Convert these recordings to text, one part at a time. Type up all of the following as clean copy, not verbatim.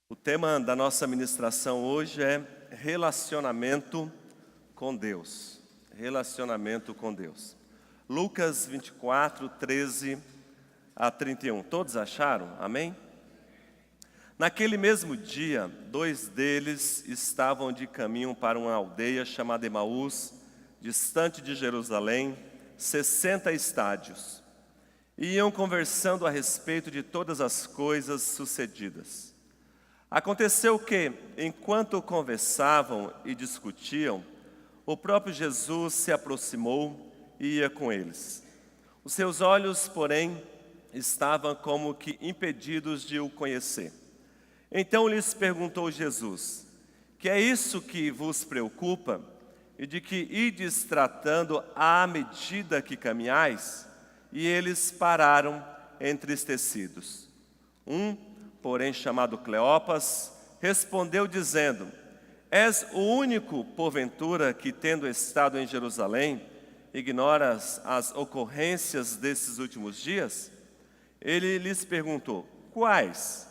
O tema da nossa ministração hoje é relacionamento com Deus. Relacionamento com Deus. Lucas 24, 13 a 31. Todos acharam? Amém? Naquele mesmo dia, 2 deles estavam de caminho para uma aldeia chamada Emaús, distante de Jerusalém, 60 estádios. E iam conversando a respeito de todas as coisas sucedidas. Aconteceu que, enquanto conversavam e discutiam, o próprio Jesus se aproximou e ia com eles. Os seus olhos, porém, estavam como que impedidos de o conhecer. Então lhes perguntou Jesus: que é isso que vos preocupa e de que ides tratando à medida que caminhais? E eles pararam entristecidos. Porém chamado Cleopas, respondeu dizendo: és o único, porventura, que tendo estado em Jerusalém, ignoras as ocorrências desses últimos dias? Ele lhes perguntou: quais?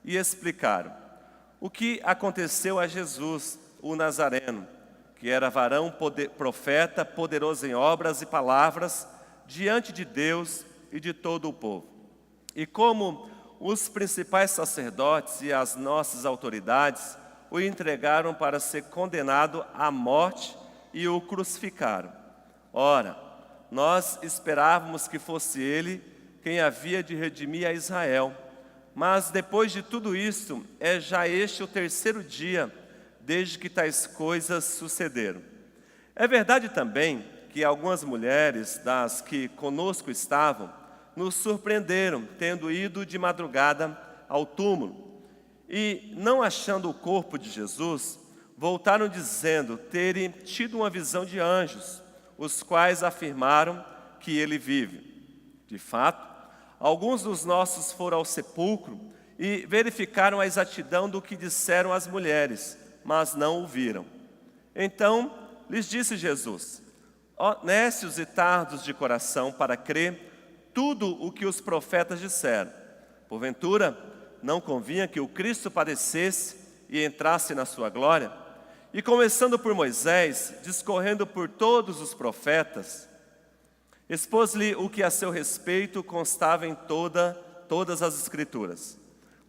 E explicaram o que aconteceu a Jesus, o Nazareno, que era varão profeta, poderoso em obras e palavras, diante de Deus e de todo o povo. E como os principais sacerdotes e as nossas autoridades o entregaram para ser condenado à morte e o crucificaram. Ora, nós esperávamos que fosse ele quem havia de redimir a Israel. Mas depois de tudo isso, é já este o 3º dia desde que tais coisas sucederam. É verdade também que algumas mulheres das que conosco estavam nos surpreenderam, tendo ido de madrugada ao túmulo, e, não achando o corpo de Jesus, voltaram dizendo terem tido uma visão de anjos, os quais afirmaram que ele vive. De fato, alguns dos nossos foram ao sepulcro e verificaram a exatidão do que disseram as mulheres, mas não o viram. Então lhes disse Jesus: honestos e tardos de coração para crer tudo o que os profetas disseram. Porventura, não convinha que o Cristo padecesse e entrasse na sua glória? E começando por Moisés, discorrendo por todos os profetas, expôs-lhe o que a seu respeito constava em todas as Escrituras.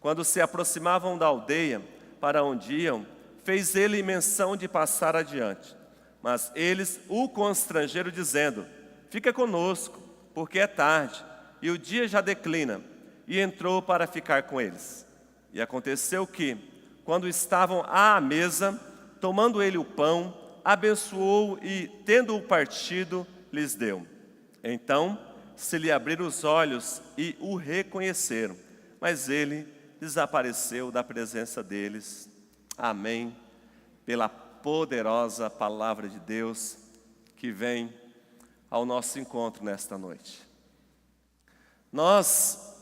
Quando se aproximavam da aldeia para onde iam, fez ele menção de passar adiante. Mas eles o constrangeram dizendo: fica conosco, porque é tarde, e o dia já declina. E entrou para ficar com eles. E aconteceu que, quando estavam à mesa, tomando ele o pão, abençoou e, tendo-o partido, lhes deu. Então se lhe abriram os olhos e o reconheceram, mas ele desapareceu da presença deles. Amém. Pela poderosa palavra de Deus que vem ao nosso encontro nesta noite. Nós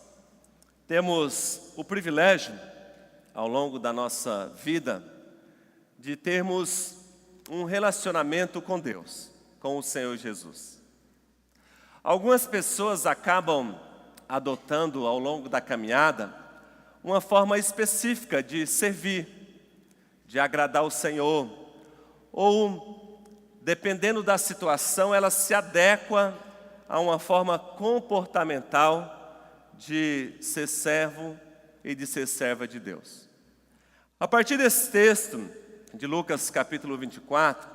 temos o privilégio, ao longo da nossa vida, de termos um relacionamento com Deus, com o Senhor Jesus. Algumas pessoas acabam adotando, ao longo da caminhada, uma forma específica de servir, de agradar o Senhor, ou, dependendo da situação, ela se adequa a uma forma comportamental de ser servo e de ser serva de Deus. A partir desse texto de Lucas capítulo 24,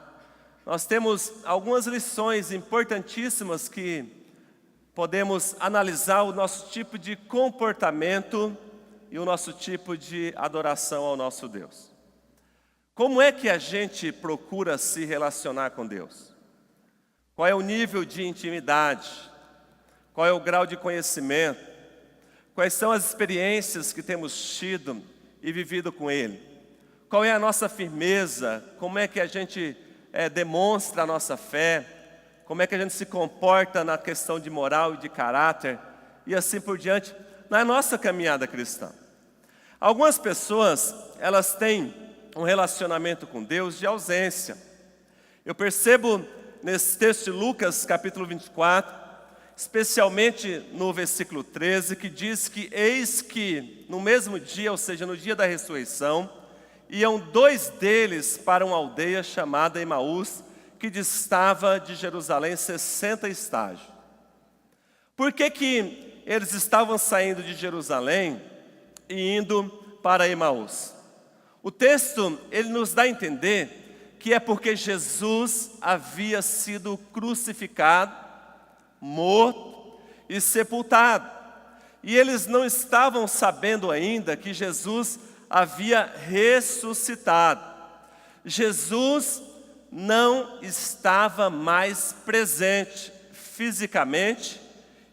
nós temos algumas lições importantíssimas que podemos analisar o nosso tipo de comportamento e o nosso tipo de adoração ao nosso Deus. Como é que a gente procura se relacionar com Deus? Qual é o nível de intimidade? Qual é o grau de conhecimento? Quais são as experiências que temos tido e vivido com Ele? Qual é a nossa firmeza? Como é que a gente demonstra a nossa fé? Como é que a gente se comporta na questão de moral e de caráter? E assim por diante, na nossa caminhada cristã. Algumas pessoas, elas têm um relacionamento com Deus de ausência. Eu percebo nesse texto de Lucas capítulo 24, especialmente no versículo 13, que diz que eis que no mesmo dia, ou seja, no dia da ressurreição, iam 2 deles para uma aldeia chamada Emaús, que distava de Jerusalém 60 estágios. Por que eles estavam saindo de Jerusalém e indo para Emaús? O texto, ele nos dá a entender que é porque Jesus havia sido crucificado, morto e sepultado. E eles não estavam sabendo ainda que Jesus havia ressuscitado. Jesus não estava mais presente fisicamente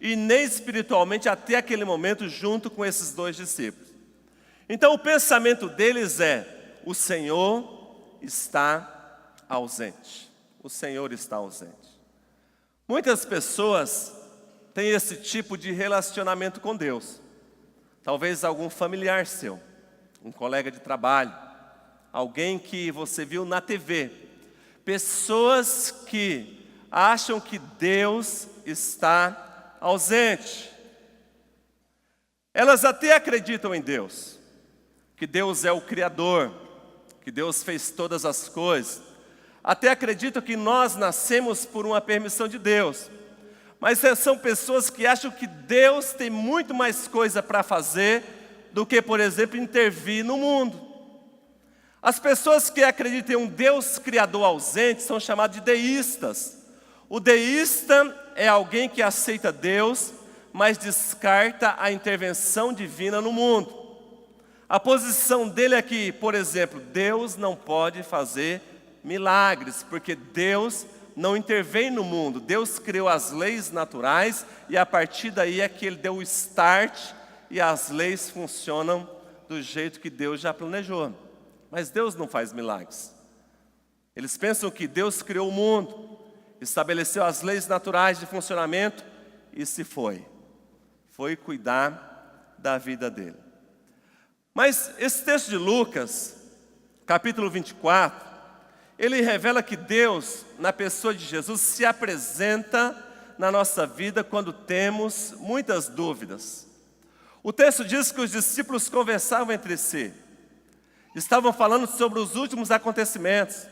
e nem espiritualmente até aquele momento junto com esses 2 discípulos. Então o pensamento deles é: o Senhor está ausente. O Senhor está ausente. Muitas pessoas têm esse tipo de relacionamento com Deus. Talvez algum familiar seu, um colega de trabalho, alguém que você viu na TV. Pessoas que acham que Deus está ausente. Elas até acreditam em Deus, que Deus é o Criador, que Deus fez todas as coisas. Até acreditam que nós nascemos por uma permissão de Deus. Mas são pessoas que acham que Deus tem muito mais coisa para fazer do que, por exemplo, intervir no mundo. As pessoas que acreditam em um Deus criador ausente são chamadas de deístas. O deísta é alguém que aceita Deus, mas descarta a intervenção divina no mundo. A posição dele é que, por exemplo, Deus não pode fazer milagres, porque Deus não intervém no mundo. Deus criou as leis naturais e a partir daí é que Ele deu o start e as leis funcionam do jeito que Deus já planejou. Mas Deus não faz milagres. Eles pensam que Deus criou o mundo, estabeleceu as leis naturais de funcionamento e se foi. Foi cuidar da vida dele. Mas esse texto de Lucas, capítulo 24, ele revela que Deus, na pessoa de Jesus, se apresenta na nossa vida quando temos muitas dúvidas. O texto diz que os discípulos conversavam entre si, estavam falando sobre os últimos acontecimentos,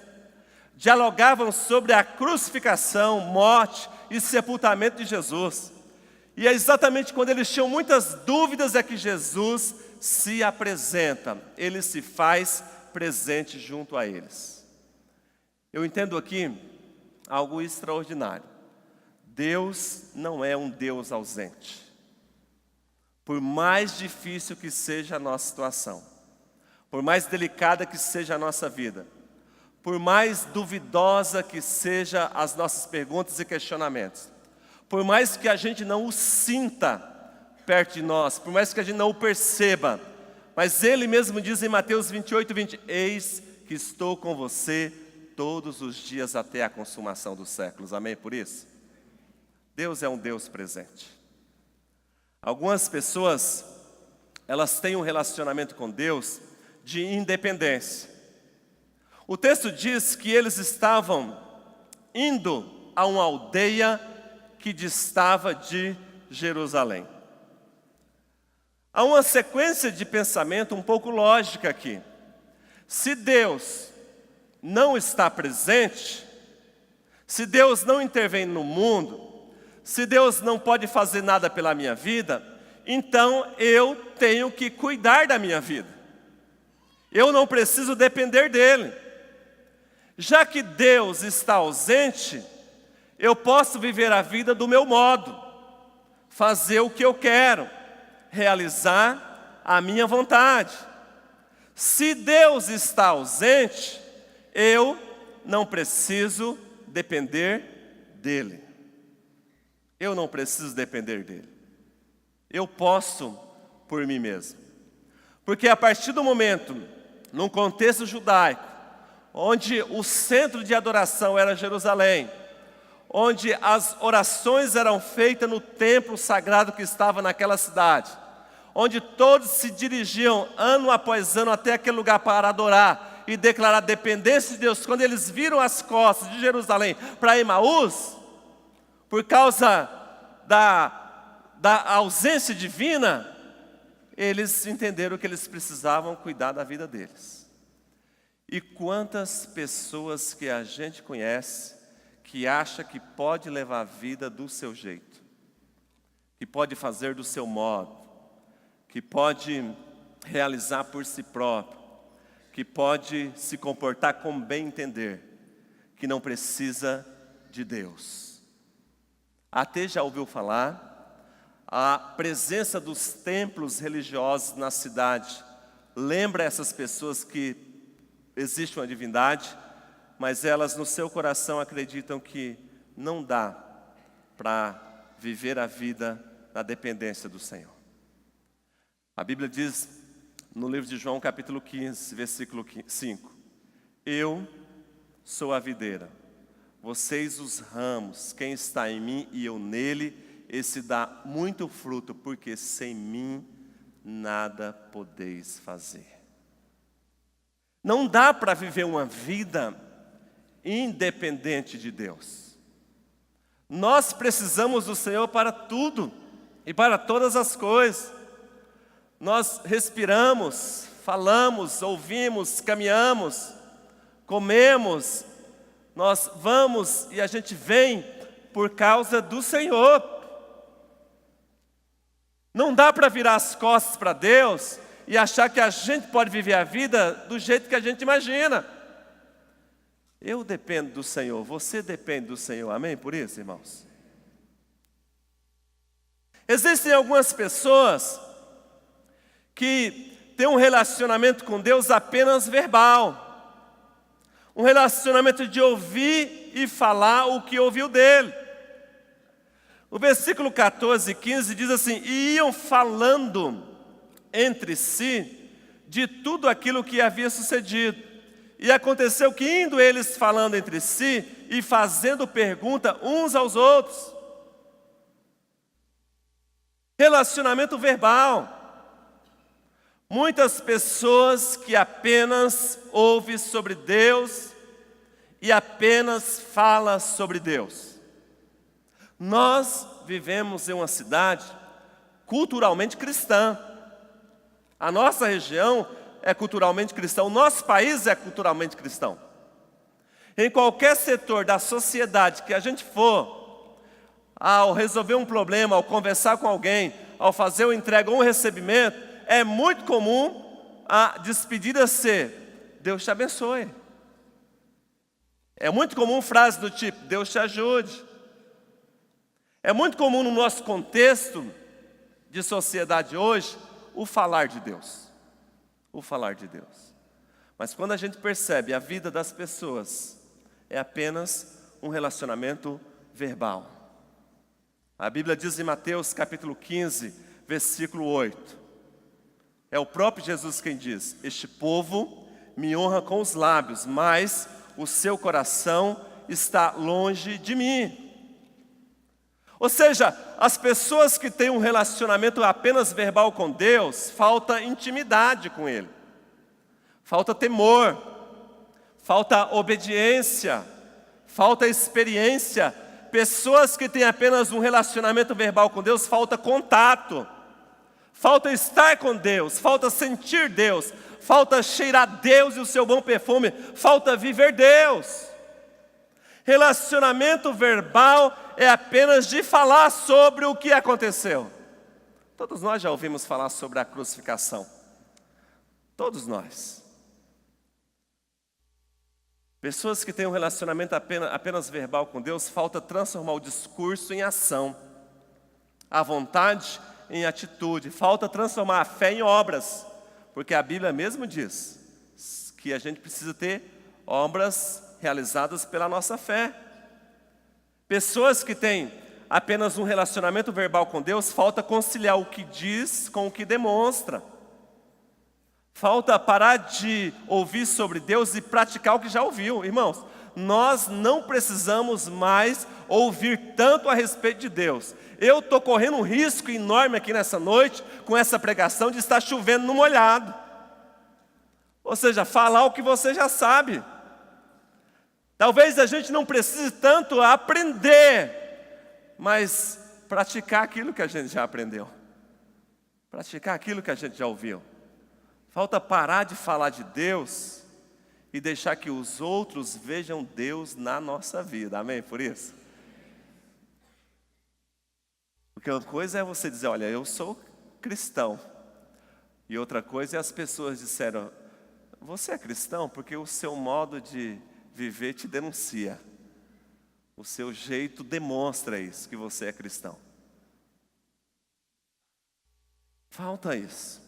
dialogavam sobre a crucificação, morte e sepultamento de Jesus. E é exatamente quando eles tinham muitas dúvidas é que Jesus se apresenta, Ele se faz presente junto a eles. Eu entendo aqui algo extraordinário. Deus não é um Deus ausente. Por mais difícil que seja a nossa situação, por mais delicada que seja a nossa vida, por mais duvidosa que seja as nossas perguntas e questionamentos, por mais que a gente não o sinta perto de nós, por mais que a gente não o perceba, mas Ele mesmo diz em Mateus 28:20, eis que estou com você todos os dias até a consumação dos séculos. Amém por isso? Deus é um Deus presente. Algumas pessoas, elas têm um relacionamento com Deus de independência. O texto diz que eles estavam indo a uma aldeia que distava de Jerusalém. Há uma sequência de pensamento um pouco lógica aqui. Se Deus não está presente, se Deus não intervém no mundo, se Deus não pode fazer nada pela minha vida, então eu tenho que cuidar da minha vida. Eu não preciso depender dele. Já que Deus está ausente, eu posso viver a vida do meu modo, fazer o que eu quero, realizar a minha vontade. Se Deus está ausente, eu não preciso depender dele. Eu não preciso depender dele. Eu posso por mim mesmo. Porque a partir do momento, num contexto judaico, onde o centro de adoração era Jerusalém, onde as orações eram feitas no templo sagrado que estava naquela cidade, onde todos se dirigiam ano após ano até aquele lugar para adorar e declarar dependência de Deus. Quando eles viram as costas de Jerusalém para Emaús, por causa da ausência divina, eles entenderam que eles precisavam cuidar da vida deles. E quantas pessoas que a gente conhece que acha que pode levar a vida do seu jeito, que pode fazer do seu modo, que pode realizar por si próprio, que pode se comportar como bem entender, que não precisa de Deus. Até já ouviu falar a presença dos templos religiosos na cidade lembra essas pessoas que existe uma divindade, mas elas no seu coração acreditam que não dá para viver a vida na dependência do Senhor. A Bíblia diz no livro de João capítulo 15, versículo 5: Eu sou a videira, vocês os ramos, quem está em mim e eu nele, esse dá muito fruto, porque sem mim nada podeis fazer. Não dá para viver uma vida independente de Deus. Nós precisamos do Senhor para tudo e para todas as coisas. Nós respiramos, falamos, ouvimos, caminhamos, comemos, nós vamos e a gente vem por causa do Senhor. Não dá para virar as costas para Deus e achar que a gente pode viver a vida do jeito que a gente imagina. Eu dependo do Senhor, você depende do Senhor, amém por isso, irmãos? Existem algumas pessoas que têm um relacionamento com Deus apenas verbal, um relacionamento de ouvir e falar o que ouviu dele. O versículo 14 e 15 diz assim: E iam falando entre si de tudo aquilo que havia sucedido. E aconteceu que, indo eles falando entre si e fazendo pergunta uns aos outros. Relacionamento verbal. Muitas pessoas que apenas ouvem sobre Deus e apenas falam sobre Deus. Nós vivemos em uma cidade culturalmente cristã. A nossa região é culturalmente cristã, o nosso país é culturalmente cristão. Em qualquer setor da sociedade que a gente for, ao resolver um problema, ao conversar com alguém, ao fazer uma entrega ou um recebimento, é muito comum a despedida ser: Deus te abençoe. É muito comum frase do tipo: Deus te ajude. É muito comum no nosso contexto de sociedade hoje o falar de Deus. O falar de Deus. Mas quando a gente percebe a vida das pessoas, é apenas um relacionamento verbal. A Bíblia diz em Mateus capítulo 15, versículo 8. É o próprio Jesus quem diz: Este povo me honra com os lábios, mas o seu coração está longe de mim. Ou seja, as pessoas que têm um relacionamento apenas verbal com Deus, falta intimidade com Ele, falta temor, falta obediência, falta experiência. Pessoas que têm apenas um relacionamento verbal com Deus, falta contato, falta estar com Deus, falta sentir Deus, falta cheirar Deus e o seu bom perfume, falta viver Deus. Relacionamento verbal é apenas de falar sobre o que aconteceu. Todos nós já ouvimos falar sobre a crucificação. Todos nós. Pessoas que têm um relacionamento apenas verbal com Deus, falta transformar o discurso em ação, a vontade em atitude, falta transformar a fé em obras, porque a Bíblia mesmo diz que a gente precisa ter obras realizadas pela nossa fé. Pessoas que têm apenas um relacionamento verbal com Deus, falta conciliar o que diz com o que demonstra. Falta parar de ouvir sobre Deus e praticar o que já ouviu. Irmãos, nós não precisamos mais ouvir tanto a respeito de Deus. Eu estou correndo um risco enorme aqui nessa noite, com essa pregação, de estar chovendo no molhado. Ou seja, falar o que você já sabe. Talvez a gente não precise tanto aprender, mas praticar aquilo que a gente já aprendeu. Praticar aquilo que a gente já ouviu. Falta parar de falar de Deus e deixar que os outros vejam Deus na nossa vida. Amém? Por isso? Porque uma coisa é você dizer, olha, eu sou cristão. E outra coisa é as pessoas disseram, você é cristão porque o seu modo de viver te denuncia. O seu jeito demonstra isso, que você é cristão. Falta isso.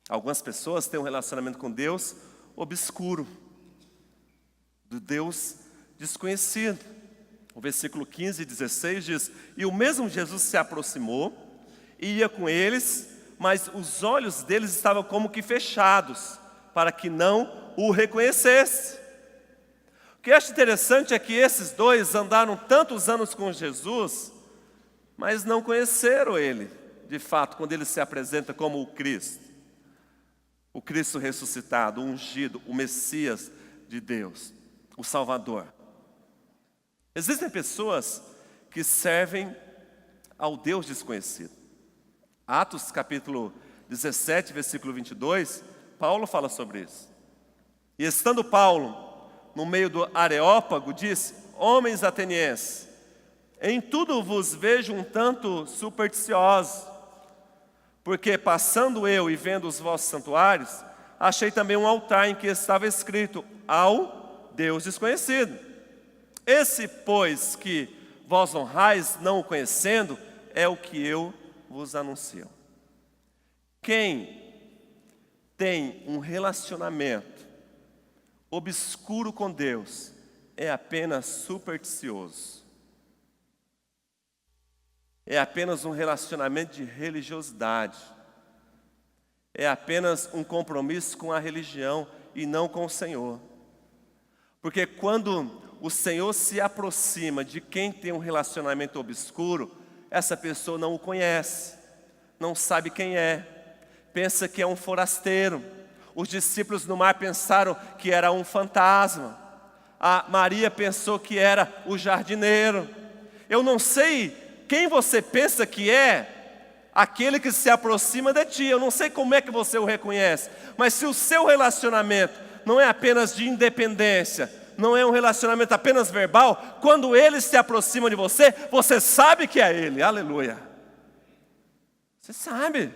Algumas pessoas têm um relacionamento com Deus obscuro, do Deus desconhecido. O versículo 15 e 16 diz, e o mesmo Jesus se aproximou e ia com eles, mas os olhos deles estavam como que fechados, para que não o reconhecesse. O que eu acho interessante é que esses dois andaram tantos anos com Jesus, mas não conheceram Ele, de fato, quando Ele se apresenta como o Cristo ressuscitado, o ungido, o Messias de Deus, o Salvador. Existem pessoas que servem ao Deus desconhecido. Atos capítulo 17, versículo 22, Paulo fala sobre isso. E estando Paulo no meio do Areópago, disse, homens atenienses, em tudo vos vejo um tanto supersticiosos, porque passando eu e vendo os vossos santuários, achei também um altar em que estava escrito, ao Deus desconhecido. Esse, pois, que vós honrais não o conhecendo, é o que eu vos anuncio. Quem tem um relacionamento obscuro com Deus é apenas supersticioso. É apenas um relacionamento de religiosidade. É apenas um compromisso com a religião e não com o Senhor. Porque quando o Senhor se aproxima de quem tem um relacionamento obscuro, essa pessoa não o conhece, não sabe quem é, pensa que é um forasteiro. Os discípulos no mar pensaram que era um fantasma. A Maria pensou que era o jardineiro. Eu não sei quem você pensa que é aquele que se aproxima de ti. Eu não sei como é que você o reconhece. Mas se o seu relacionamento não é apenas de independência, não é um relacionamento apenas verbal, quando ele se aproxima de você, você sabe que é ele. Aleluia. Você sabe.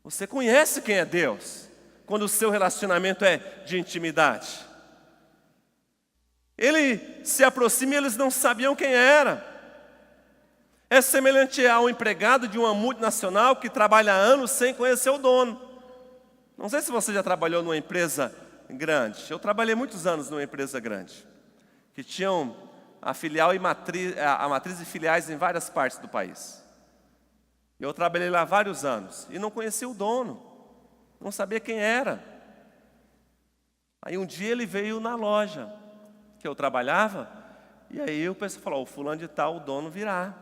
Você conhece quem é Deus, quando o seu relacionamento é de intimidade. Ele se aproxima e eles não sabiam quem era. É semelhante a um empregado de uma multinacional que trabalha há anos sem conhecer o dono. Não sei se você já trabalhou numa empresa grande. Eu trabalhei muitos anos numa empresa grande, que tinham a filial e a matriz e filiais em várias partes do país. Eu trabalhei lá vários anos e não conhecia o dono, não sabia quem era. Aí um dia ele veio na loja que eu trabalhava, e aí o pessoal falou, o fulano de tal, o dono virá.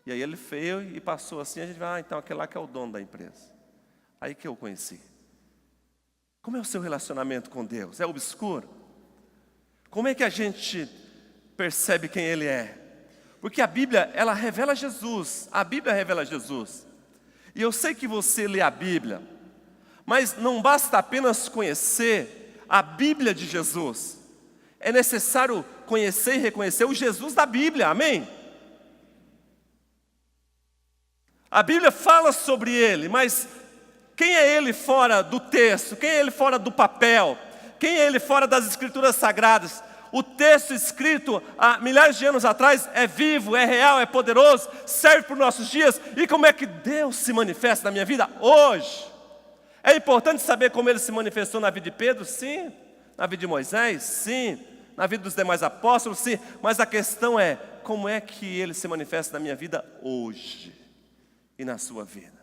E aí ele veio e passou assim, a gente vai, então aquele lá que é o dono da empresa. Aí que eu conheci. Como é o seu relacionamento com Deus? É obscuro? Como é que a gente percebe quem Ele é? Porque a Bíblia, ela revela Jesus. A Bíblia revela Jesus. E eu sei que você lê a Bíblia, mas não basta apenas conhecer a Bíblia de Jesus. É necessário conhecer e reconhecer o Jesus da Bíblia. Amém? A Bíblia fala sobre Ele, mas quem é Ele fora do texto? Quem é Ele fora do papel? Quem é Ele fora das Escrituras Sagradas? O texto escrito há milhares de anos atrás é vivo, é real, é poderoso, serve para os nossos dias. E como é que Deus se manifesta na minha vida hoje? É importante saber como Ele se manifestou na vida de Pedro? Sim. Na vida de Moisés? Sim. Na vida dos demais apóstolos? Sim. Mas a questão é, como é que Ele se manifesta na minha vida hoje e na sua vida?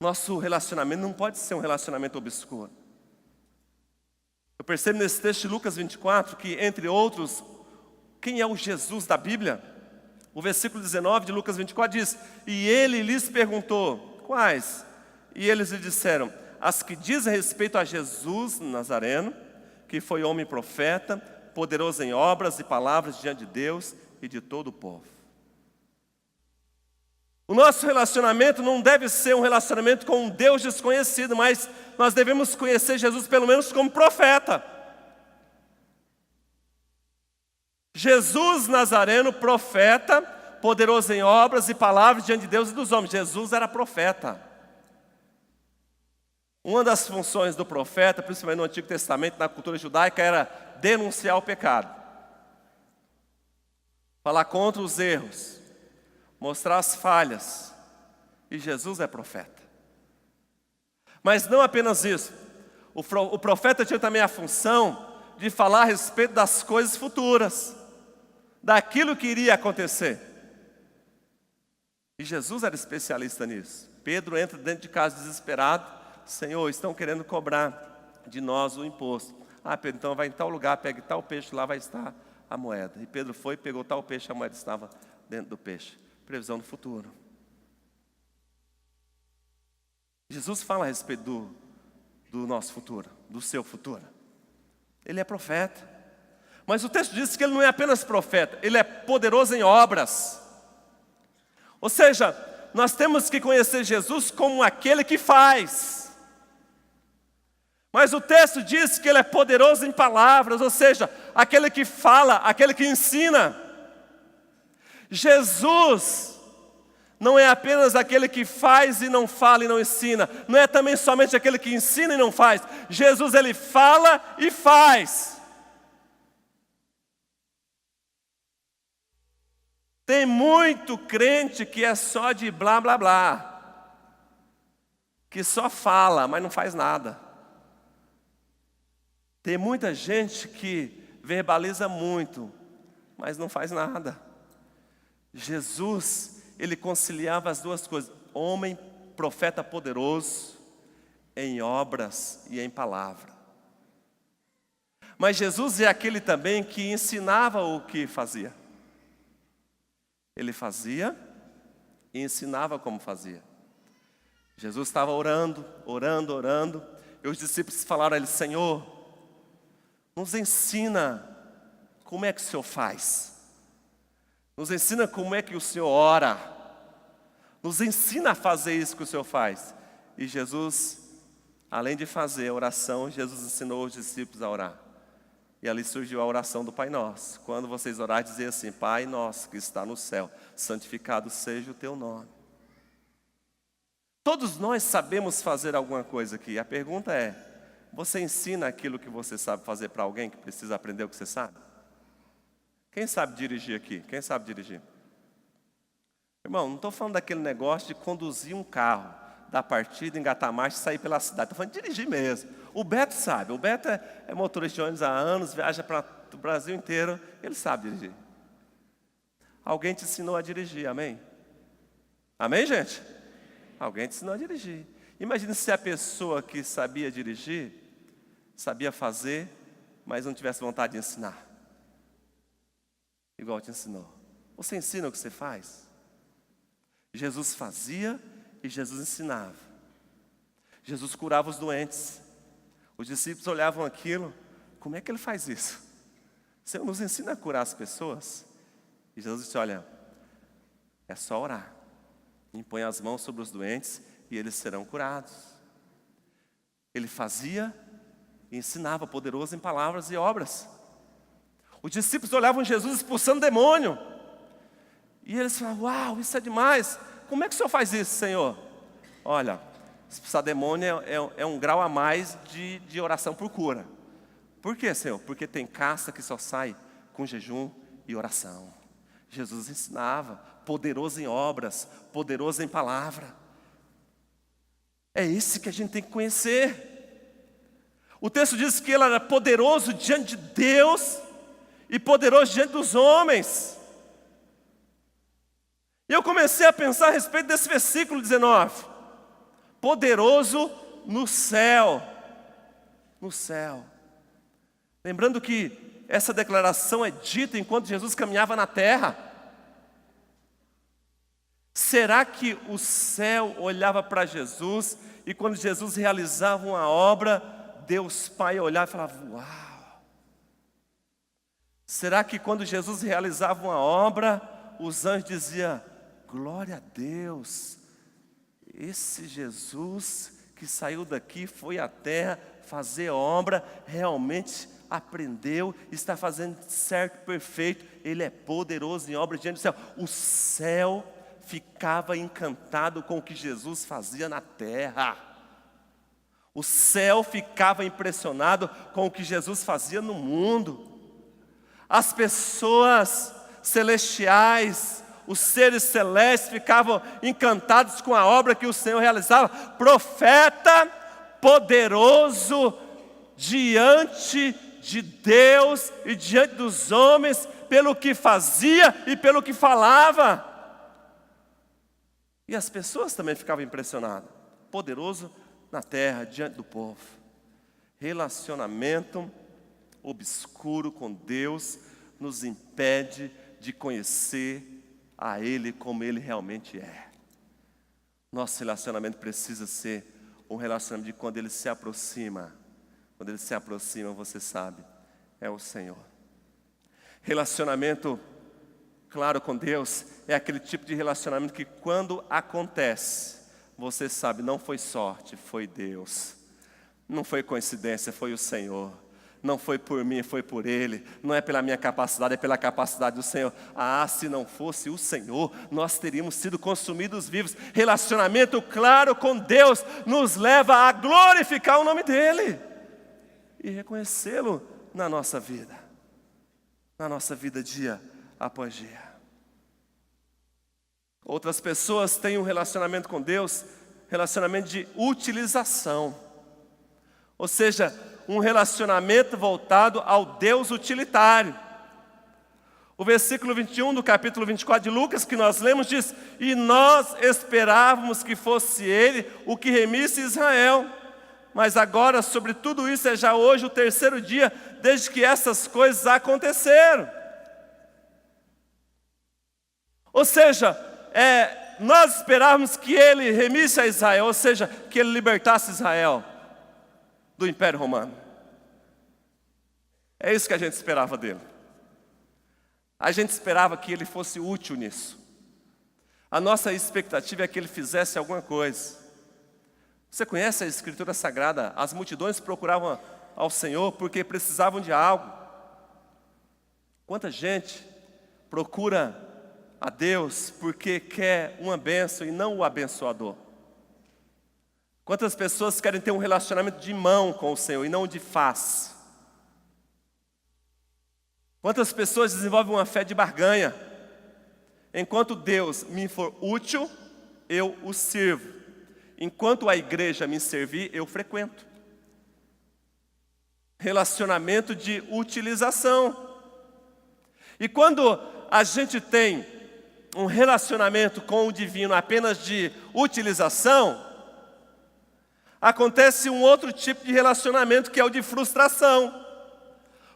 Nosso relacionamento não pode ser um relacionamento obscuro. Eu percebo nesse texto de Lucas 24 que, entre outros, quem é o Jesus da Bíblia? O versículo 19 de Lucas 24 diz, e ele lhes perguntou, quais? E eles lhe disseram, as que dizem respeito a Jesus Nazareno, que foi homem profeta, poderoso em obras e palavras diante de Deus e de todo o povo. O nosso relacionamento não deve ser um relacionamento com um Deus desconhecido, mas nós devemos conhecer Jesus pelo menos como profeta. Jesus Nazareno, profeta, poderoso em obras e palavras diante de Deus e dos homens. Jesus era profeta. Uma das funções do profeta, principalmente no Antigo Testamento, na cultura judaica, era denunciar o pecado. Falar contra os erros. Mostrar as falhas. E Jesus é profeta. Mas não apenas isso. O profeta tinha também a função de falar a respeito das coisas futuras. Daquilo que iria acontecer. E Jesus era especialista nisso. Pedro entra dentro de casa desesperado. Senhor, estão querendo cobrar de nós o imposto. Pedro, então vai em tal lugar, pegue tal peixe, lá vai estar a moeda. E Pedro foi, pegou tal peixe, a moeda estava dentro do peixe. Previsão do futuro. Jesus fala a respeito do nosso futuro, do seu futuro. Ele é profeta. Mas o texto diz que ele não é apenas profeta, ele é poderoso em obras. Ou seja, nós temos que conhecer Jesus como aquele que faz. Mas o texto diz que ele é poderoso em palavras, ou seja, aquele que fala, aquele que ensina. Jesus não é apenas aquele que faz e não fala e não ensina. Não é também somente aquele que ensina e não faz. Jesus, ele fala e faz. Tem muito crente que é só de blá, blá, blá. Que só fala, mas não faz nada. Tem muita gente que verbaliza muito, mas não faz nada. Jesus, ele conciliava as duas coisas. Homem, profeta poderoso, em obras e em palavra. Mas Jesus é aquele também que ensinava o que fazia. Ele fazia e ensinava como fazia. Jesus estava orando, e os discípulos falaram a ele: Senhor, nos ensina como é que o Senhor faz. Nos ensina como é que o Senhor ora. Nos ensina a fazer isso que o Senhor faz. E Jesus, além de fazer a oração, Jesus ensinou os discípulos a orar. E ali surgiu a oração do Pai Nosso. Quando vocês orarem, dizer assim: Pai nosso que está no céu, santificado seja o teu nome. Todos nós sabemos fazer alguma coisa aqui. A pergunta é: você ensina aquilo que você sabe fazer para alguém que precisa aprender o que você sabe? Quem sabe dirigir aqui? Quem sabe dirigir? Irmão, não estou falando daquele negócio de conduzir um carro, dar partida, engatar a marcha e sair pela cidade. Estou falando de dirigir mesmo. O Beto sabe. O Beto é motorista de ônibus há anos, viaja para o Brasil inteiro. Ele sabe dirigir. Alguém te ensinou a dirigir, amém? Amém, gente? Alguém te ensinou a dirigir. Imagina se a pessoa que sabia dirigir, sabia fazer, mas não tivesse vontade de ensinar. Igual te ensinou. Você ensina o que você faz? Jesus fazia e Jesus ensinava. Jesus curava os doentes. Os discípulos olhavam aquilo: como é que ele faz isso? O Senhor nos ensina a curar as pessoas? E Jesus disse: olha, é só orar. Impõe as mãos sobre os doentes e eles serão curados. Ele fazia e ensinava, poderoso em palavras e obras. Os discípulos olhavam Jesus expulsando demônio. E eles falavam: uau, isso é demais. Como é que o Senhor faz isso, Senhor? Olha, expulsar demônio é um grau a mais de oração por cura. Por quê, Senhor? Porque tem casta que só sai com jejum e oração. Jesus ensinava, poderoso em obras, poderoso em palavra. É esse que a gente tem que conhecer. O texto diz que ele era poderoso diante de Deus e poderoso diante dos homens. E eu comecei a pensar a respeito desse versículo 19. Poderoso no céu. No céu. Lembrando que essa declaração é dita enquanto Jesus caminhava na terra. Será que o céu olhava para Jesus e quando Jesus realizava uma obra, Deus Pai olhava e falava: uau! Será que quando Jesus realizava uma obra, os anjos diziam: glória a Deus, esse Jesus que saiu daqui, foi à terra fazer obra, realmente aprendeu, está fazendo certo, perfeito, Ele é poderoso em obras diante do céu. O céu ficava encantado com o que Jesus fazia na terra. O céu ficava impressionado com o que Jesus fazia no mundo. As pessoas celestiais, os seres celestes ficavam encantados com a obra que o Senhor realizava. Profeta poderoso diante de Deus e diante dos homens, pelo que fazia e pelo que falava. E as pessoas também ficavam impressionadas. Poderoso na terra, diante do povo. Relacionamento obscuro com Deus nos impede de conhecer a Ele como Ele realmente é. Nosso relacionamento precisa ser um relacionamento de quando Ele se aproxima. Quando Ele se aproxima, você sabe, é o Senhor. Relacionamento claro com Deus é aquele tipo de relacionamento que quando acontece, você sabe, não foi sorte, foi Deus. Não foi coincidência, foi o Senhor. Não foi por mim, foi por Ele. Não é pela minha capacidade, é pela capacidade do Senhor. Ah, se não fosse o Senhor, nós teríamos sido consumidos vivos. Relacionamento claro com Deus nos leva a glorificar o nome dEle e reconhecê-lo na nossa vida. Na nossa vida dia após dia. Outras pessoas têm um relacionamento com Deus, relacionamento de utilização. Ou seja, um relacionamento voltado ao Deus utilitário. O versículo 21 do capítulo 24 de Lucas, que nós lemos, diz: e nós esperávamos que fosse Ele o que remisse Israel. Mas agora, sobre tudo isso, é já hoje o terceiro dia, desde que essas coisas aconteceram. Ou seja, nós esperávamos que Ele remisse a Israel, ou seja, que Ele libertasse Israel do Império Romano. É isso que a gente esperava dele. A gente esperava que ele fosse útil nisso. A nossa expectativa é que ele fizesse alguma coisa. Você conhece a Escritura Sagrada? As multidões procuravam ao Senhor porque precisavam de algo. Quanta gente procura a Deus porque quer uma bênção e não o abençoador? Quantas pessoas querem ter um relacionamento de mão com o Senhor e não de face? Quantas pessoas desenvolvem uma fé de barganha? Enquanto Deus me for útil, eu o sirvo. Enquanto a igreja me servir, eu frequento. Relacionamento de utilização. E quando a gente tem um relacionamento com o divino apenas de utilização, acontece um outro tipo de relacionamento que é o de frustração.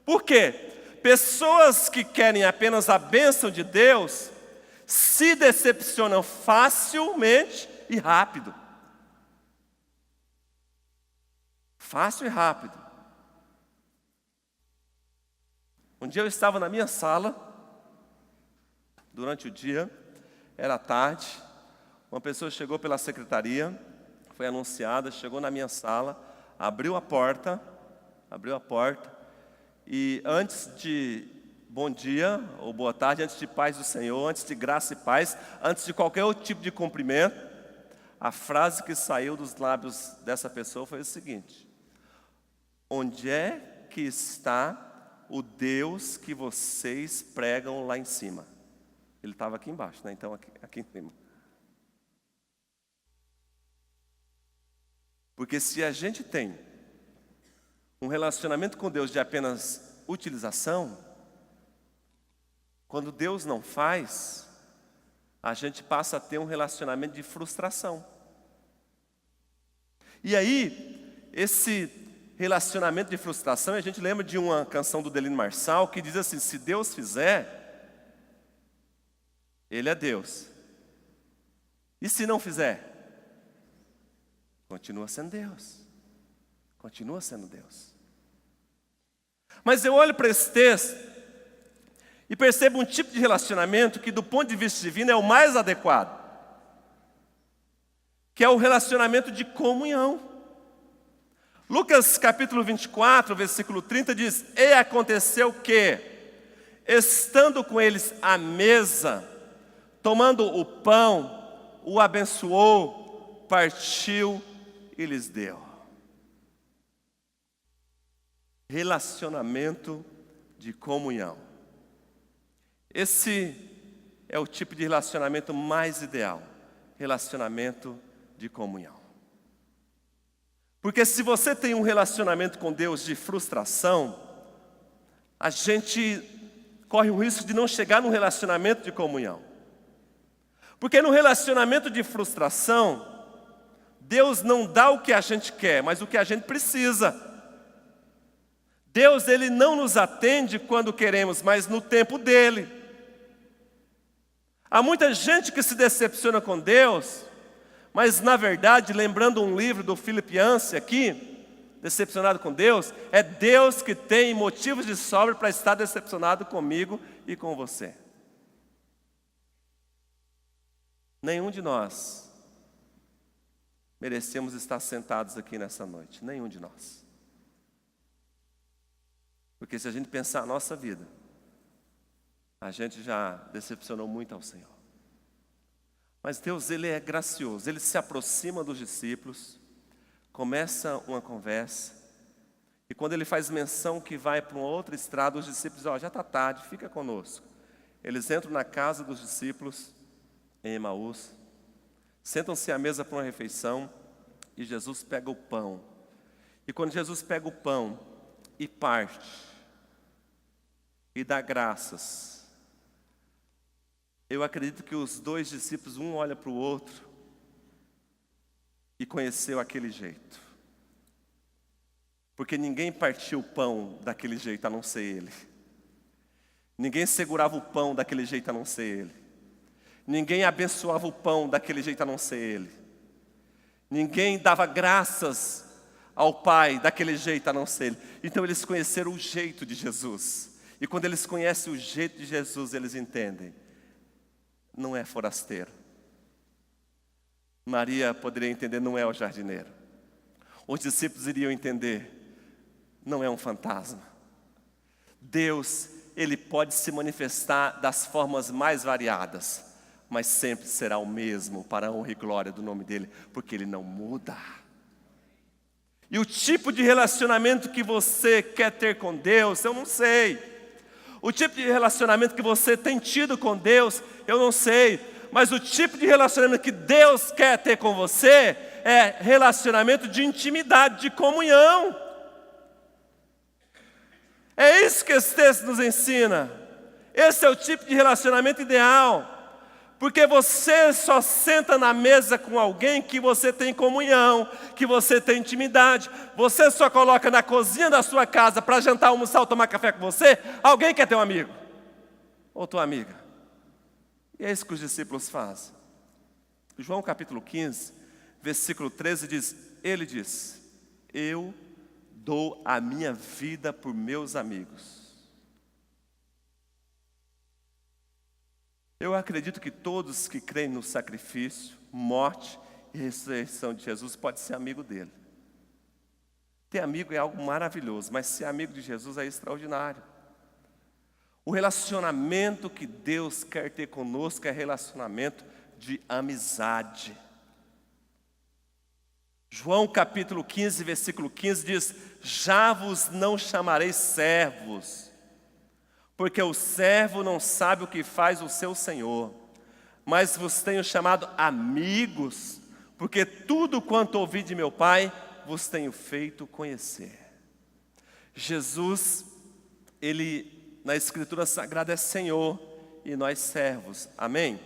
Por quê? Pessoas que querem apenas a bênção de Deus se decepcionam facilmente e rápido. Fácil e rápido. Um dia eu estava na minha sala, durante o dia, era tarde, uma pessoa chegou pela secretaria, foi anunciada, chegou na minha sala, abriu a porta, e antes de bom dia ou boa tarde, antes de paz do Senhor, antes de graça e paz, antes de qualquer outro tipo de cumprimento, a frase que saiu dos lábios dessa pessoa foi o seguinte: onde é que está o Deus que vocês pregam lá em cima? Ele estava aqui embaixo, né? Então aqui em cima. Porque se a gente tem um relacionamento com Deus de apenas utilização, quando Deus não faz, a gente passa a ter um relacionamento de frustração. E aí, esse relacionamento de frustração, a gente lembra de uma canção do Delino Marçal que diz assim: se Deus fizer, Ele é Deus. E se não fizer? Continua sendo Deus. Continua sendo Deus. Mas eu olho para esse texto E perceba um tipo de relacionamento que, do ponto de vista divino, é o mais adequado, que é o relacionamento de comunhão. Lucas capítulo 24, versículo 30 diz: E aconteceu que, estando com eles à mesa, tomando o pão, o abençoou, partiu e lhes deu. Relacionamento de comunhão. Esse é o tipo de relacionamento mais ideal, relacionamento de comunhão. Porque se você tem um relacionamento com Deus de frustração, a gente corre o risco de não chegar num relacionamento de comunhão. Porque no relacionamento de frustração, Deus não dá o que a gente quer, mas o que a gente precisa. Deus, Ele não nos atende quando queremos, mas no tempo dEle. Há muita gente que se decepciona com Deus, mas na verdade, lembrando um livro do Philip Yancey aqui, decepcionado com Deus, é Deus que tem motivos de sobra para estar decepcionado comigo e com você. Nenhum de nós merecemos estar sentados aqui nessa noite, nenhum de nós. Porque se a gente pensar a nossa vida, a gente já decepcionou muito ao Senhor. Mas Deus, Ele é gracioso, Ele se aproxima dos discípulos, começa uma conversa, e quando Ele faz menção que vai para uma outra estrada, os discípulos dizem: já está tarde, fica conosco. Eles entram na casa dos discípulos, em Emaús, sentam-se à mesa para uma refeição, e Jesus pega o pão. E quando Jesus pega o pão e parte, e dá graças, eu acredito que os dois discípulos, um olha para o outro e conheceu aquele jeito. Porque ninguém partia o pão daquele jeito a não ser ele. Ninguém segurava o pão daquele jeito a não ser ele. Ninguém abençoava o pão daquele jeito a não ser ele. Ninguém dava graças ao Pai daquele jeito a não ser ele. Então eles conheceram o jeito de Jesus. E quando eles conhecem o jeito de Jesus, eles entendem: não é forasteiro. Maria poderia entender: não é o jardineiro. Os discípulos iriam entender: não é um fantasma. Deus, Ele pode se manifestar das formas mais variadas, mas sempre será o mesmo, para a honra e glória do nome dEle, porque Ele não muda. E o tipo de relacionamento que você quer ter com Deus, eu não sei. O tipo de relacionamento que você tem tido com Deus, eu não sei. Mas o tipo de relacionamento que Deus quer ter com você é relacionamento de intimidade, de comunhão. É isso que esse texto nos ensina. Esse é o tipo de relacionamento ideal. Porque você só senta na mesa com alguém que você tem comunhão, que você tem intimidade. Você só coloca na cozinha da sua casa para jantar, almoçar ou tomar café com você alguém que é teu amigo ou tua amiga. E é isso que os discípulos fazem. João capítulo 15, versículo 13 diz: Ele diz: eu dou a minha vida por meus amigos. Eu acredito que todos que creem no sacrifício, morte e ressurreição de Jesus podem ser amigo dele. Ter amigo é algo maravilhoso, mas ser amigo de Jesus é extraordinário. O relacionamento que Deus quer ter conosco é relacionamento de amizade. João capítulo 15, versículo 15 diz: já vos não chamarei servos, porque o servo não sabe o que faz o seu senhor, mas vos tenho chamado amigos, porque tudo quanto ouvi de meu Pai, vos tenho feito conhecer. Jesus, Ele na Escritura Sagrada é Senhor, e nós servos, amém?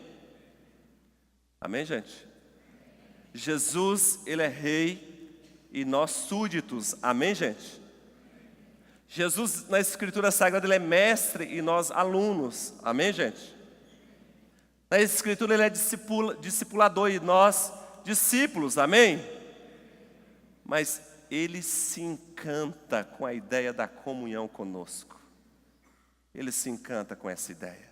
Amém, gente? Jesus, Ele é Rei, e nós súditos, amém, gente? Jesus, na Escritura Sagrada, Ele é mestre e nós alunos. Amém, gente? Na Escritura, Ele é discipulador e nós discípulos. Amém? Mas Ele se encanta com a ideia da comunhão conosco. ele se encanta com essa ideia.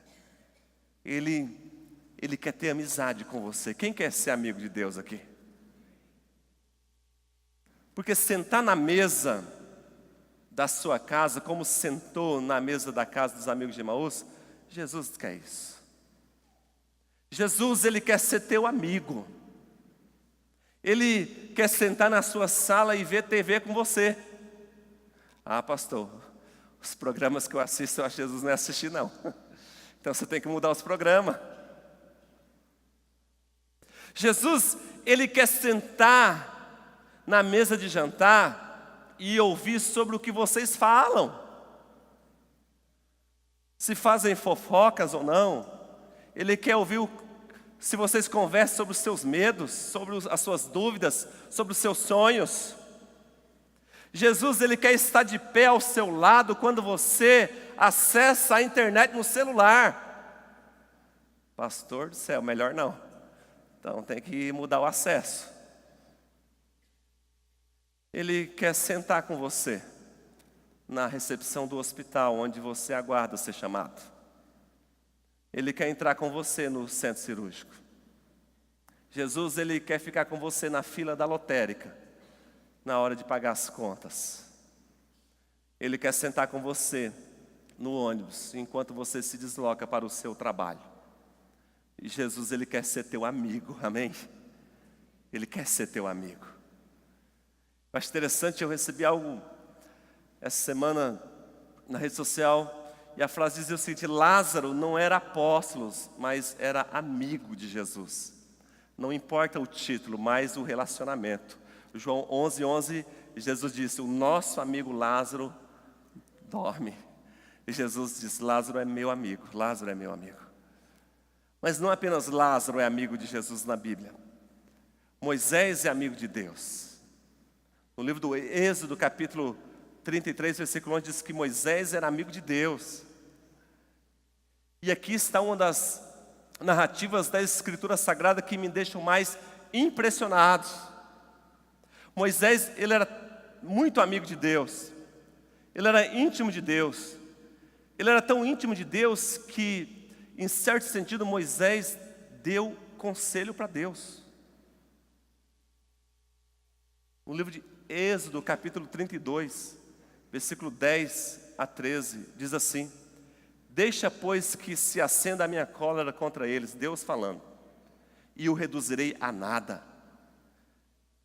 Ele quer ter amizade com você. Quem quer ser amigo de Deus aqui? Porque sentar na mesa da sua casa, como sentou na mesa da casa dos amigos de Emaús, Jesus quer isso. Jesus, ele quer ser teu amigo. Ele quer sentar na sua sala e ver TV com você. Ah, pastor, os programas que eu assisto, eu acho que Jesus não é assistir, não. Então você tem que mudar os programas. Jesus, ele quer sentar na mesa de jantar e ouvir sobre o que vocês falam. Se fazem fofocas ou não. Ele quer ouvir se vocês conversam sobre os seus medos, sobre as suas dúvidas, sobre os seus sonhos. Jesus, ele quer estar de pé ao seu lado quando você acessa a internet no celular. Pastor do céu, melhor não. Então tem que mudar o acesso. Ele quer sentar com você na recepção do hospital, onde você aguarda ser chamado. Ele quer entrar com você no centro cirúrgico. Jesus, ele quer ficar com você na fila da lotérica, na hora de pagar as contas. Ele quer sentar com você no ônibus, enquanto você se desloca para o seu trabalho. E Jesus, ele quer ser teu amigo, amém? Ele quer ser teu amigo. Eu acho interessante, eu recebi algo essa semana na rede social, e a frase dizia o seguinte: Lázaro não era apóstolo, mas era amigo de Jesus. Não importa o título, mas o relacionamento. João 11:11, Jesus disse: o nosso amigo Lázaro dorme. E Jesus disse: Lázaro é meu amigo, Lázaro é meu amigo. Mas não apenas Lázaro é amigo de Jesus na Bíblia. Moisés é amigo de Deus. No livro do Êxodo, capítulo 33, versículo 11, diz que Moisés era amigo de Deus. E aqui está uma das narrativas da Escritura Sagrada que me deixam mais impressionado. Moisés, ele era muito amigo de Deus. Ele era íntimo de Deus. Ele era tão íntimo de Deus que, em certo sentido, Moisés deu conselho para Deus. No livro de Êxodo, capítulo 32, versículo 10 a 13, diz assim: deixa, pois, que se acenda a minha cólera contra eles, Deus falando, e o reduzirei a nada.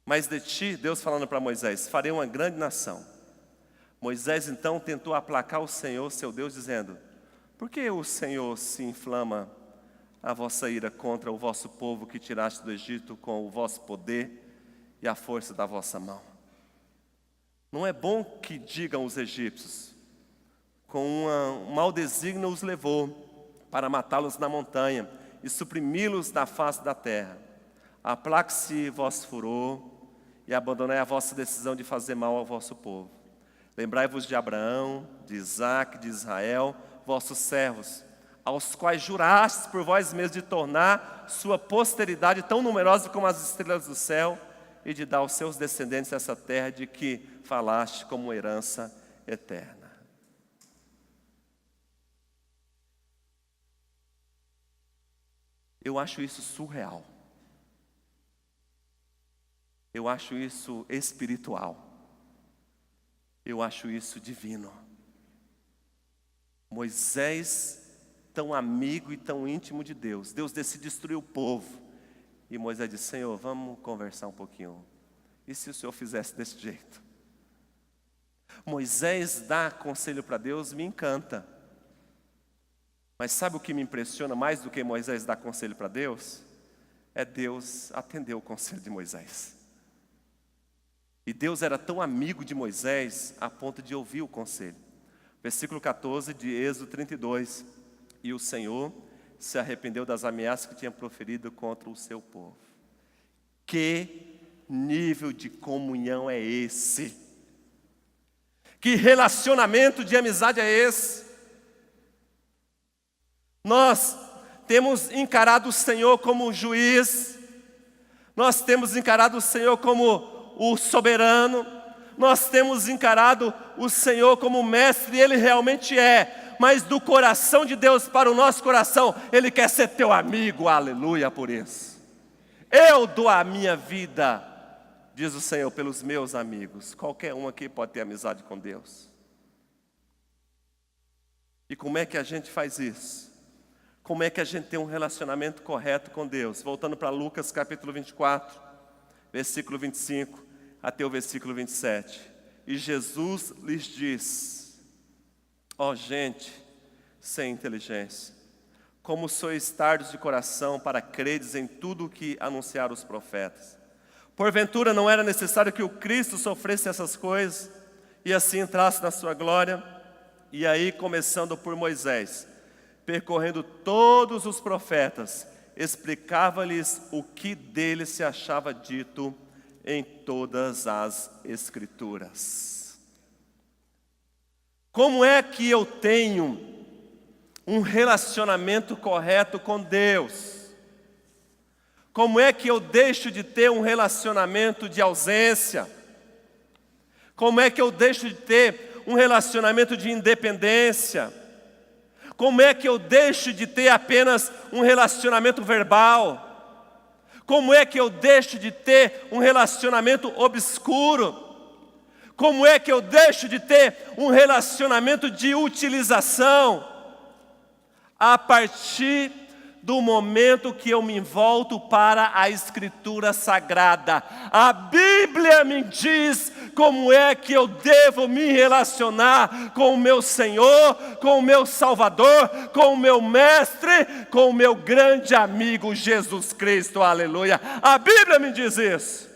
Mas de ti, Deus falando para Moisés, farei uma grande nação. Moisés então tentou aplacar o Senhor, seu Deus, dizendo: por que o Senhor se inflama a vossa ira contra o vosso povo que tiraste do Egito com o vosso poder e a força da vossa mão? Não é bom que digam os egípcios, com um mau desígnio os levou para matá-los na montanha e suprimi-los da face da terra. Aplaque-se vosso furor e abandonai a vossa decisão de fazer mal ao vosso povo. Lembrai-vos de Abraão, de Isaque, de Israel, vossos servos, aos quais jurastes por vós mesmos de tornar sua posteridade tão numerosa como as estrelas do céu, e de dar aos seus descendentes essa terra de que falaste como herança eterna. Eu acho isso surreal. Eu acho isso espiritual. Eu acho isso divino. Moisés, tão amigo e tão íntimo de Deus. Deus decide destruir o povo. E Moisés disse: Senhor, vamos conversar um pouquinho. E se o Senhor fizesse desse jeito? Moisés dá conselho para Deus, me encanta. Mas sabe o que me impressiona mais do que Moisés dar conselho para Deus? É Deus atender o conselho de Moisés. E Deus era tão amigo de Moisés a ponto de ouvir o conselho. Versículo 14 de Êxodo 32. E o Senhor se arrependeu das ameaças que tinha proferido contra o seu povo. Que nível de comunhão é esse? Que relacionamento de amizade é esse? Nós temos encarado o Senhor como juiz, nós temos encarado o Senhor como o soberano, nós temos encarado o Senhor como mestre, e Ele realmente é. mas do coração de Deus para o nosso coração, Ele quer ser teu amigo, aleluia por isso. Eu dou a minha vida, diz o Senhor, pelos meus amigos. Qualquer um aqui pode ter amizade com Deus. E como é que a gente faz isso? Como é que a gente tem um relacionamento correto com Deus? Voltando para Lucas capítulo 24, versículo 25 até o versículo 27. E Jesus lhes diz: ó gente sem inteligência, como sois tardos de coração para credes em tudo o que anunciaram os profetas. Porventura não era necessário que o Cristo sofresse essas coisas e assim entrasse na sua glória? E aí, começando por Moisés, percorrendo todos os profetas, explicava-lhes o que dele se achava dito em todas as Escrituras. Como é que eu tenho um relacionamento correto com Deus? Como é que eu deixo de ter um relacionamento de ausência? Como é que eu deixo de ter um relacionamento de independência? Como é que eu deixo de ter apenas um relacionamento verbal? Como é que eu deixo de ter um relacionamento obscuro? Como é que eu deixo de ter um relacionamento de utilização? A partir do momento que eu me volto para a Escritura Sagrada. A Bíblia me diz como é que eu devo me relacionar com o meu Senhor, com o meu Salvador, com o meu Mestre, com o meu grande amigo Jesus Cristo, aleluia. A Bíblia me diz isso.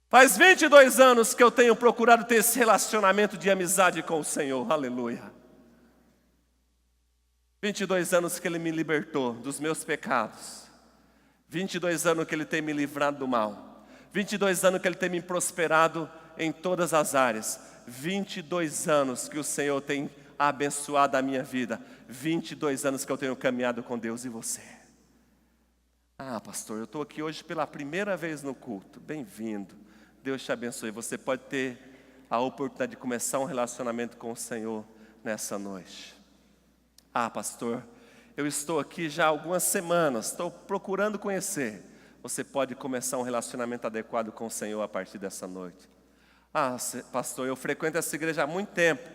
Faz 22 anos que eu tenho procurado ter esse relacionamento de amizade com o Senhor, aleluia. 22 anos que Ele me libertou dos meus pecados. 22 anos que Ele tem me livrado do mal. 22 anos que Ele tem me prosperado em todas as áreas. 22 anos que o Senhor tem abençoado a minha vida. 22 anos que eu tenho caminhado com Deus e você. Ah, pastor, eu estou aqui hoje pela primeira vez no culto. Bem-vindo. Deus te abençoe. Você pode ter a oportunidade de começar um relacionamento com o Senhor nessa noite. Ah, pastor, eu estou aqui já há algumas semanas, estou procurando conhecer. Você pode começar um relacionamento adequado com o Senhor a partir dessa noite. Ah, pastor, eu frequento essa igreja há muito tempo,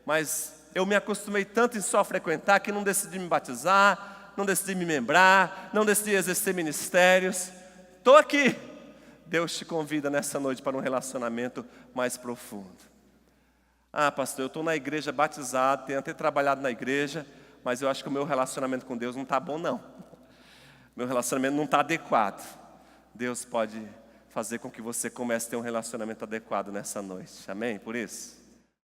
mas eu me acostumei tanto em só frequentar que não decidi me batizar, não decidi me membrar, não decidi exercer ministérios. Estou aqui. Deus te convida nessa noite para um relacionamento mais profundo. Ah, pastor, eu estou na igreja batizado, tenho até trabalhado na igreja, mas eu acho que o meu relacionamento com Deus não está bom, não. Meu relacionamento não está adequado. Deus pode fazer com que você comece a ter um relacionamento adequado nessa noite. Amém? Por isso?